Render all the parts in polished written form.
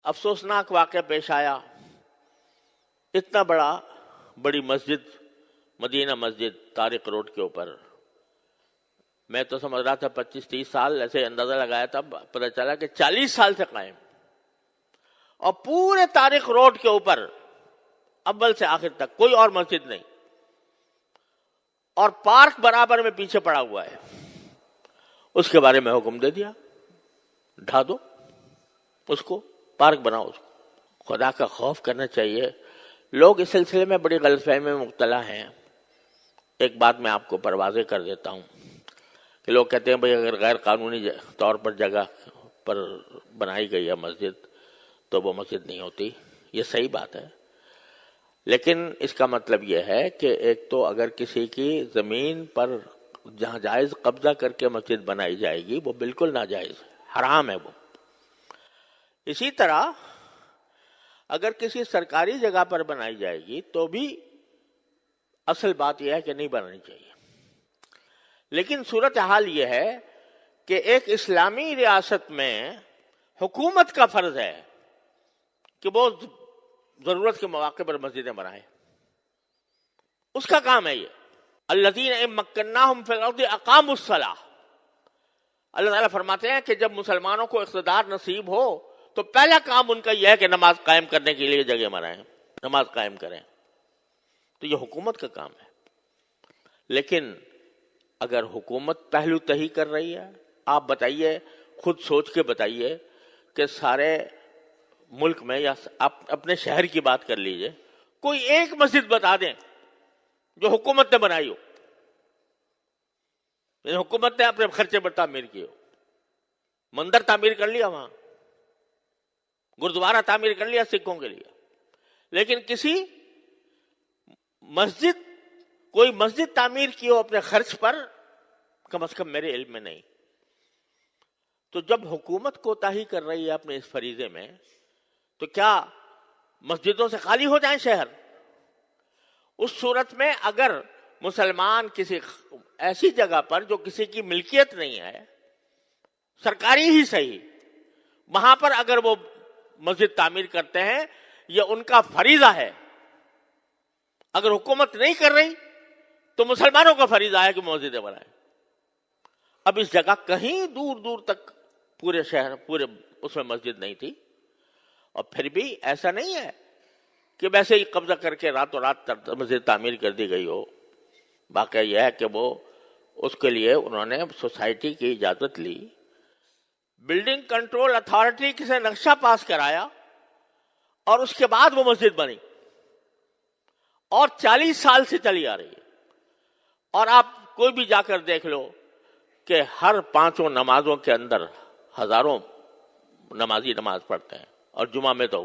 افسوسناک واقعہ پیش آیا. اتنا بڑی مسجد، مدینہ مسجد طارق روڈ کے اوپر، میں تو سمجھ رہا تھا 25-30 سال، ایسے اندازہ لگایا تھا، پتہ چلا کہ 40 سال سے قائم. اور پورے طارق روڈ کے اوپر اول سے آخر تک کوئی اور مسجد نہیں، اور پارک برابر میں پیچھے پڑا ہوا ہے. اس کے بارے میں حکم دے دیا، ڈھا دو اس کو، پارک بناؤ اس کو. خدا کا خوف کرنا چاہیے. لوگ اس سلسلے میں بڑی غلط فہمی میں مبتلا ہیں. ایک بات میں آپ کو پروازیں کر دیتا ہوں کہ لوگ کہتے ہیں بھئی اگر غیر قانونی طور پر جگہ پر بنائی گئی ہے مسجد تو وہ مسجد نہیں ہوتی. یہ صحیح بات ہے، لیکن اس کا مطلب یہ ہے کہ ایک تو اگر کسی کی زمین پر جہاں جائز قبضہ کر کے مسجد بنائی جائے گی وہ بالکل ناجائز ہے، حرام ہے وہ. اسی طرح اگر کسی سرکاری جگہ پر بنائی جائے گی تو بھی اصل بات یہ ہے کہ نہیں بنانی چاہیے. لیکن صورتحال یہ ہے کہ ایک اسلامی ریاست میں حکومت کا فرض ہے کہ وہ ضرورت کے مواقع پر مسجدیں بنائیں. اس کا کام ہے یہ. الذین ان مکناہم فی الارض اقاموا الصلاۃ. اللہ تعالیٰ فرماتے ہیں کہ جب مسلمانوں کو اقتدار نصیب ہو تو پہلا کام ان کا یہ ہے کہ نماز قائم کرنے کے لیے جگہ بنائیں، نماز قائم کریں. تو یہ حکومت کا کام ہے. لیکن اگر حکومت پہلو تہی کر رہی ہے، آپ بتائیے، خود سوچ کے بتائیے کہ سارے ملک میں یا اپنے شہر کی بات کر لیجئے، کوئی ایک مسجد بتا دیں جو حکومت نے بنائی ہو، یعنی حکومت نے اپنے خرچے پر تعمیر کی ہو. مندر تعمیر کر لیا، وہاں گردوارہ تعمیر کر لیا سکھوں کے لیے، لیکن کسی مسجد، کوئی مسجد تعمیر کی ہو اپنے خرچ پر، کم از کم میرے علم میں نہیں. تو جب حکومت کوتاہی کر رہی ہے اپنے اس فریضے میں تو کیا مسجدوں سے خالی ہو جائیں شہر؟ اس صورت میں اگر مسلمان کسی ایسی جگہ پر جو کسی کی ملکیت نہیں ہے، سرکاری ہی صحیح، وہاں پر اگر وہ مسجد تعمیر کرتے ہیں، یہ ان کا فریضہ ہے. اگر حکومت نہیں کر رہی تو مسلمانوں کا فریضہ ہے کہ مسجدیں بنائیں. اب اس جگہ کہیں دور دور تک پورے شہر، پورے اس میں مسجد نہیں تھی، اور پھر بھی ایسا نہیں ہے کہ ویسے ہی قبضہ کر کے راتوں رات مسجد تعمیر کر دی گئی ہو. واقعہ یہ ہے کہ وہ اس کے لیے انہوں نے سوسائٹی کی اجازت لی، بلڈنگ کنٹرول اتھارٹی سے نقشہ پاس کرایا، اور اس کے بعد وہ مسجد بنی، اور 40 سال سے چلی آ رہی ہے. اور آپ کوئی بھی جا کر دیکھ لو کہ ہر 5 نمازوں کے اندر ہزاروں نمازی نماز پڑھتے ہیں، اور جمعہ میں تو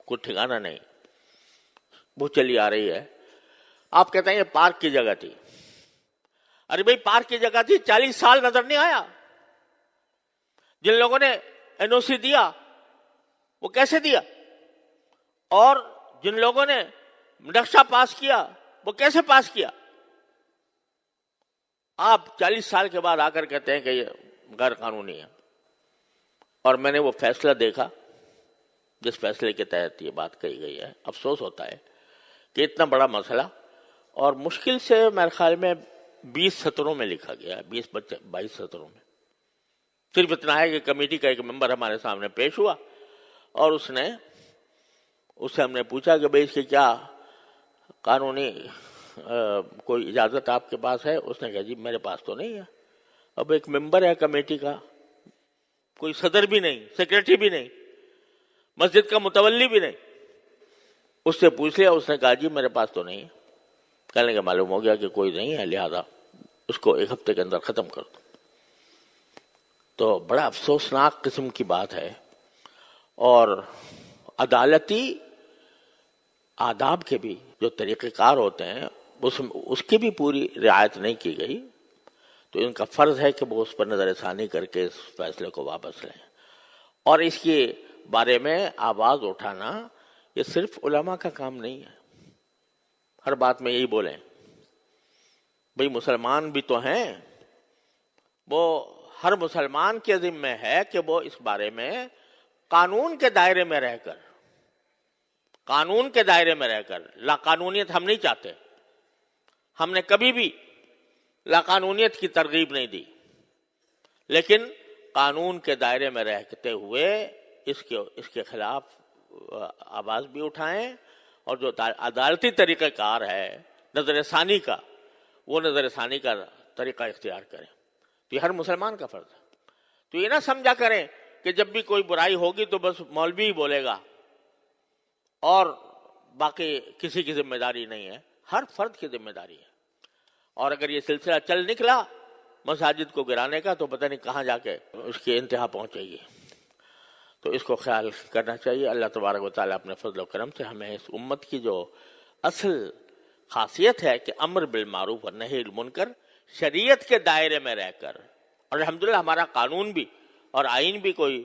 کوئی ٹھکانہ نہیں، وہ چلی آ رہی ہے. آپ کہتے ہیں یہ پارک کی جگہ تھی. ارے بھائی پارک کی جگہ تھی، 40 سال نظر نہیں آیا. جن لوگوں نے این او سی دیا وہ کیسے دیا، اور جن لوگوں نے نقشہ پاس کیا وہ کیسے پاس کیا؟ آپ 40 سال کے بعد آ کر کہتے ہیں کہ یہ غیر قانونی ہے. اور میں نے وہ فیصلہ دیکھا جس فیصلے کے تحت یہ بات کہی گئی ہے. افسوس ہوتا ہے کہ اتنا بڑا مسئلہ، اور مشکل سے میرے خیال میں 20 سطروں میں لکھا گیا ہے، 22 سطروں میں. صرف اتنا ہے کہ کمیٹی کا ایک ممبر ہمارے سامنے پیش ہوا، اور اس سے ہم نے پوچھا کہ بھئی اس کی کیا قانونی کوئی اجازت آپ کے پاس ہے؟ اس نے کہا جی میرے پاس تو نہیں ہے. اب ایک ممبر ہے کمیٹی کا، کوئی صدر بھی نہیں، سیکریٹری بھی نہیں، مسجد کا متولی بھی نہیں. اس سے پوچھ لیا، اس نے کہا جی میرے پاس تو نہیں ہے. کہنے کا معلوم ہو گیا کہ کوئی نہیں ہے، لہذا اس کو 1 ہفتے کے اندر ختم کر دو. تو بڑا افسوسناک قسم کی بات ہے. اور عدالتی آداب کے بھی جو طریقہ کار ہوتے ہیں اس کی بھی پوری رعایت نہیں کی گئی. تو ان کا فرض ہے کہ وہ اس پر نظر ثانی کر کے اس فیصلے کو واپس لیں. اور اس کے بارے میں آواز اٹھانا یہ صرف علماء کا کام نہیں ہے. ہر بات میں یہی بولیں بھئی مسلمان بھی تو ہیں، وہ ہر مسلمان کے ذمہ ہے کہ وہ اس بارے میں قانون کے دائرے میں رہ کر، قانون کے دائرے میں رہ کر، لا قانونیت ہم نہیں چاہتے. ہم نے کبھی بھی لا قانونیت کی ترغیب نہیں دی، لیکن قانون کے دائرے میں رہتے ہوئے اس کے خلاف آواز بھی اٹھائیں، اور جو عدالتی طریقہ کار ہے نظر ثانی کا، وہ نظر ثانی کا طریقہ اختیار کریں. تو یہ ہر مسلمان کا فرض ہے. تو یہ نہ سمجھا کریں کہ جب بھی کوئی برائی ہوگی تو بس مولوی ہی بولے گا اور باقی کسی کی ذمہ داری نہیں ہے. ہر فرد کی ذمہ داری ہے. اور اگر یہ سلسلہ چل نکلا مساجد کو گرانے کا تو پتہ نہیں کہاں جا کے اس کی انتہا پہنچے گی. تو اس کو خیال کرنا چاہیے. اللہ تبارک و تعالیٰ اپنے فضل و کرم سے ہمیں اس امت کی جو اصل خاصیت ہے کہ امر بالمعروف اور نہی المنکر شریعت کے دائرے میں رہ کر، اور الحمدللہ ہمارا قانون بھی اور آئین بھی کوئی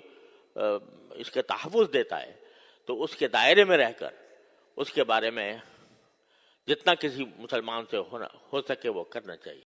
اس کے تحفظ دیتا ہے، تو اس کے دائرے میں رہ کر اس کے بارے میں جتنا کسی مسلمان سے ہو سکے وہ کرنا چاہیے.